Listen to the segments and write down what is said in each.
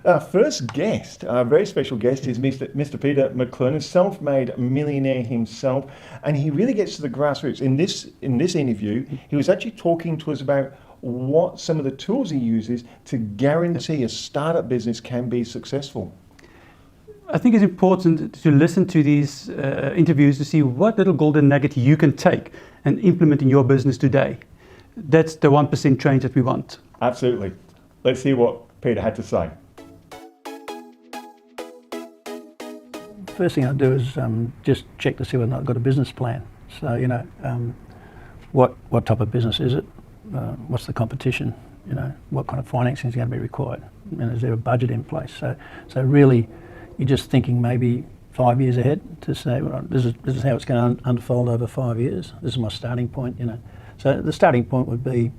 Our first guest, our very special guest, is Mr. Peter McLernon, self-made millionaire himself, and he really gets to the grassroots. In this interview, he was actually talking to us about what some of the tools he uses to guarantee a startup business can be successful. I think it's important to listen to these interviews to see what little golden nugget you can take and implement in your business today. That's the 1% change that we want. Absolutely. Let's hear what Peter had to say. First thing I do is just check to see whether or not I've got a business plan. So, what type of business is it? What's the competition? What kind of financing is going to be required? And is there a budget in place? So really, you're just thinking maybe 5 years ahead to say, well, this is how it's going to unfold over 5 years. This is my starting point. So the starting point would be,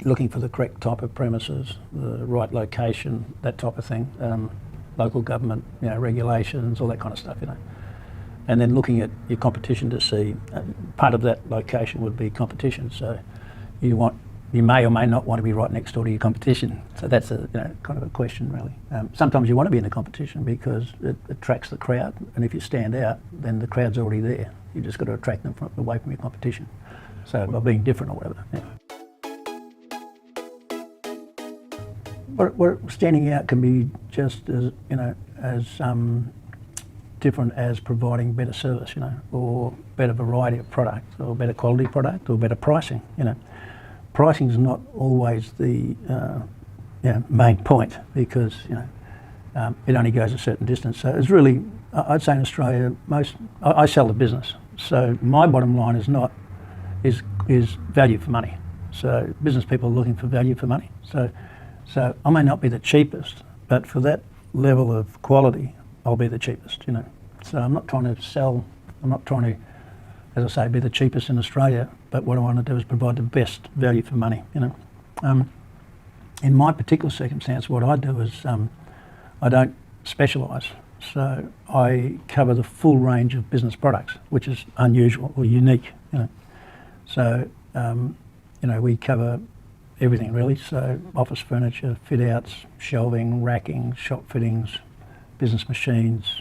looking for the correct type of premises, the right location, that type of thing, local government, regulations, all that kind of stuff, And then looking at your competition to see, part of that location would be competition. So you may or may not want to be right next door to your competition. So that's kind of a question, really. Sometimes you want to be in a competition because it attracts the crowd, and if you stand out, then the crowd's already there. You just got to attract them away from your competition. So by being different or whatever. Yeah. What standing out can be just as different as providing better service, or better variety of product, or better quality product, or better pricing. Pricing is not always the main point because it only goes a certain distance. So it's really, I'd say in Australia, I sell the business. So my bottom line is value for money. So business people are looking for value for money. So I may not be the cheapest, but for that level of quality, I'll be the cheapest, So I'm not trying to sell, I'm not trying to, as I say, be the cheapest in Australia, but what I want to do is provide the best value for money, In my particular circumstance, what I do is I don't specialise. So I cover the full range of business products, which is unusual or unique, So, we cover everything really, so office furniture, fit outs, shelving, racking, shop fittings, business machines,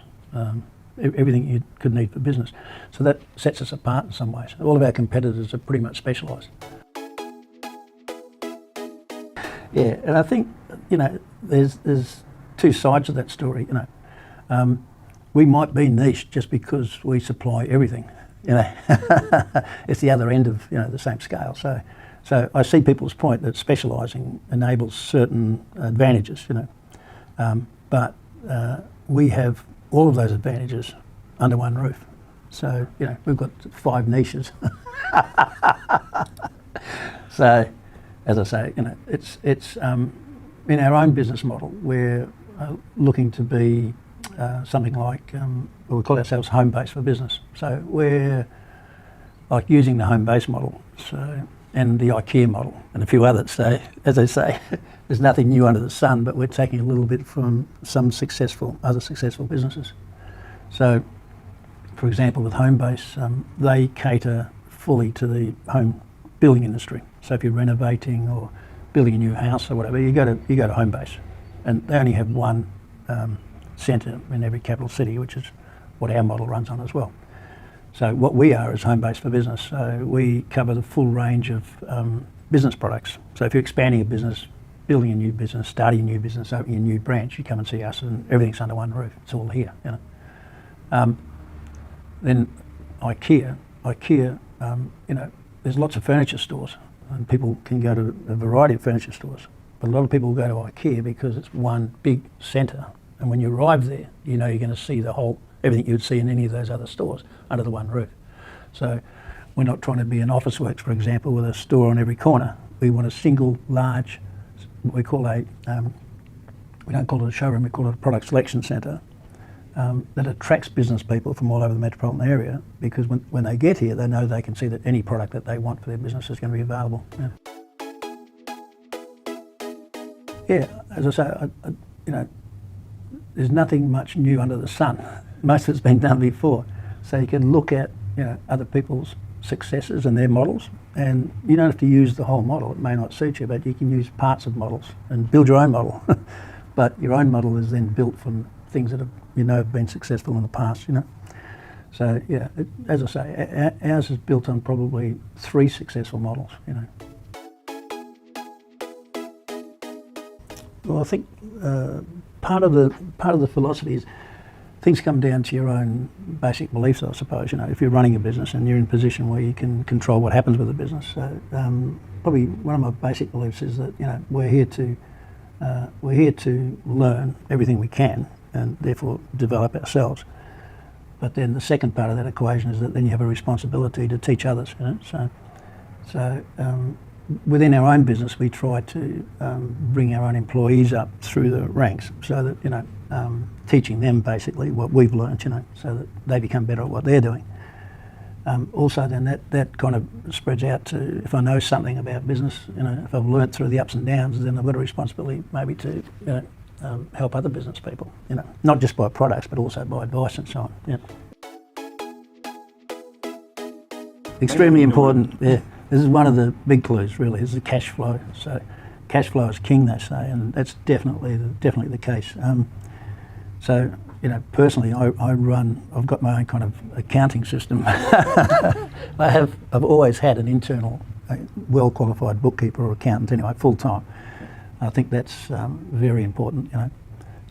everything you could need for business. So that sets us apart in some ways. All of our competitors are pretty much specialised. Yeah, and I think, there's two sides of that story, We might be niche just because we supply everything, It's the other end of, the same scale. So I see people's point that specialising enables certain advantages, but we have all of those advantages under one roof. So, we've got 5 niches. So, as I say, it's in our own business model, we're looking to be something like, we call ourselves home base for business. So we're like using the home base model, and the IKEA model, and a few others. So, as I say, there's nothing new under the sun, but we're taking a little bit from some other successful businesses. So, for example, with Homebase, they cater fully to the home building industry. So if you're renovating or building a new house or whatever, you go to Homebase, and they only have one centre in every capital city, which is what our model runs on as well. So what we are is Homebase for business. So we cover the full range of business products. So if you're expanding a business, building a new business, starting a new business, opening a new branch, you come and see us, and everything's under one roof. It's all here. Then IKEA, there's lots of furniture stores, and people can go to a variety of furniture stores. But a lot of people go to IKEA because it's one big centre, and when you arrive there, you're going to see everything you would see in any of those other stores under the one roof. So we're not trying to be an Officeworks, for example, with a store on every corner. We want a single large, what we call we don't call it a showroom, we call it a product selection centre, that attracts business people from all over the metropolitan area, because when they get here, they know they can see that any product that they want for their business is going to be available. Yeah, as I say, there's nothing much new under the sun. Most of it's been done before. So you can look at other people's successes and their models, and you don't have to use the whole model. It may not suit you, but you can use parts of models and build your own model. But your own model is then built from things that have been successful in the past. So yeah, as I say, ours is built on probably 3 successful models. Well, I think part of the philosophy is things come down to your own basic beliefs, I suppose. If you're running a business and you're in a position where you can control what happens with the business. So probably one of my basic beliefs is that we're here to learn everything we can and therefore develop ourselves. But then the second part of that equation is that then you have a responsibility to teach others. So within our own business, we try to bring our own employees up through the ranks, so that teaching them basically what we've learned, so that they become better at what they're doing. Also, then that kind of spreads out to, if I know something about business, if I've learnt through the ups and downs, then I've got a responsibility maybe to help other business people, not just by products but also by advice and so on. Yeah. Extremely important. Yeah. This is one of the big clues, really, is the cash flow. So, cash flow is king, they say, and that's definitely the case. So, personally, I've got my own kind of accounting system. I've always had an internal, well-qualified bookkeeper or accountant, anyway, full-time. I think that's very important,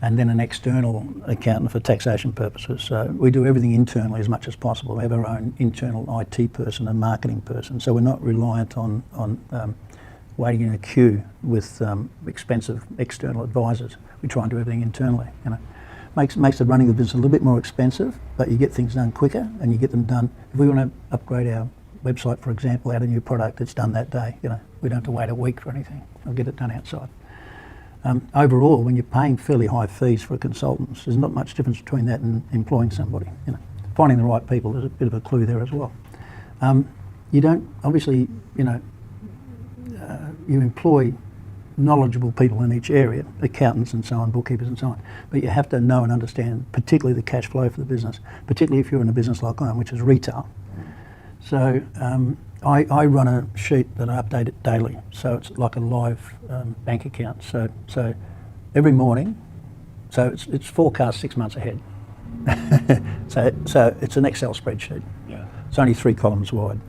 And then an external accountant for taxation purposes. So we do everything internally as much as possible. We have our own internal IT person and marketing person. So we're not reliant on waiting in a queue with expensive external advisors. We try and do everything internally. Makes the running of the business a little bit more expensive, but you get things done quicker and you get them done. If we want to upgrade our website, for example, add a new product, it's done that day. We don't have to wait a week for anything. I'll get it done outside. Overall, when you're paying fairly high fees for consultants, there's not much difference between that and employing somebody. Finding the right people, there's a bit of a clue there as well. You don't, obviously, you employ knowledgeable people in each area, accountants and so on, bookkeepers and so on, but you have to know and understand particularly the cash flow for the business, particularly if you're in a business like I am, which is retail. So I run a sheet that I update it daily, so it's like a live bank account. So every morning, so it's forecast 6 months ahead. so it's an Excel spreadsheet. Yeah. It's only 3 columns wide,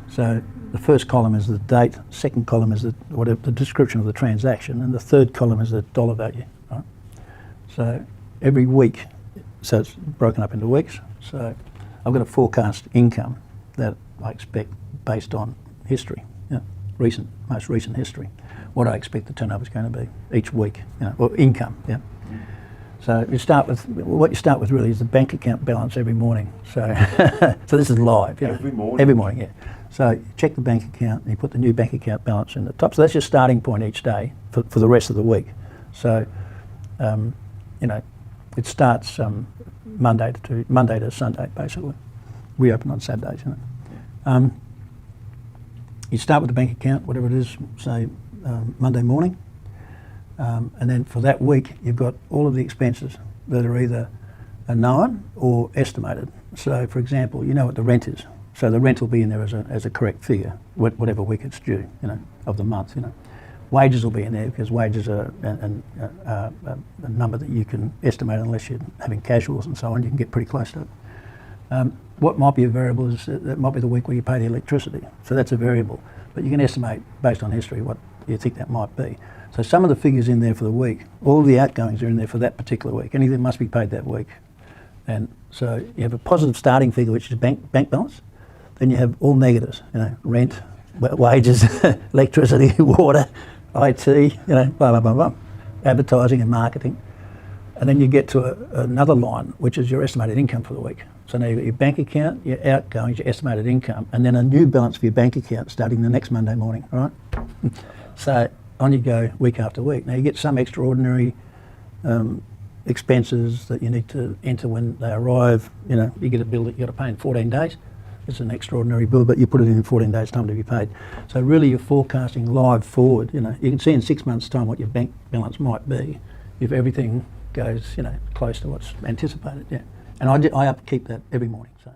So the first column is the date, second column is the description of the transaction, and the third column is the dollar value. Right? So every week, so it's broken up into weeks. So I've got a forecast income that I expect based on history, most recent history. What I expect the turnover is going to be each week, or income. Yeah. So what you start with really is the bank account balance every morning. So so this is live. Every morning? Every morning, yeah. So you check the bank account and you put the new bank account balance in the top. So that's your starting point each day for the rest of the week. So, it starts Monday to Sunday, basically. We open on Saturdays, You start with the bank account, whatever it is, say Monday morning. And then for that week, you've got all of the expenses that are either known or estimated. So, for example, you know what the rent is. So the rent will be in there as a correct figure, whatever week it's due, of the month, Wages will be in there because wages are a number that you can estimate unless you're having casuals and so on. You can get pretty close to it. What might be a variable is that might be the week where you pay the electricity. So that's a variable. But you can estimate based on history what you think that might be. So some of the figures in there for the week, all of the outgoings are in there for that particular week. Anything must be paid that week. And so you have a positive starting figure, which is bank balance. Then you have all negatives, rent, wages, electricity, water, IT, blah, blah, blah, blah, advertising and marketing. And then you get to another line, which is your estimated income for the week. So now you've got your bank account, your outgoings, your estimated income, and then a new balance for your bank account starting the next Monday morning, all right? So on you go week after week. Now you get some extraordinary expenses that you need to enter when they arrive. You get a bill that you've got to pay in 14 days. It's an extraordinary bill, but you put it in 14 days' time to be paid. So really you're forecasting live forward. You can see in 6 months' time what your bank balance might be if everything goes, close to what's anticipated. Yeah. And I upkeep that every morning. So.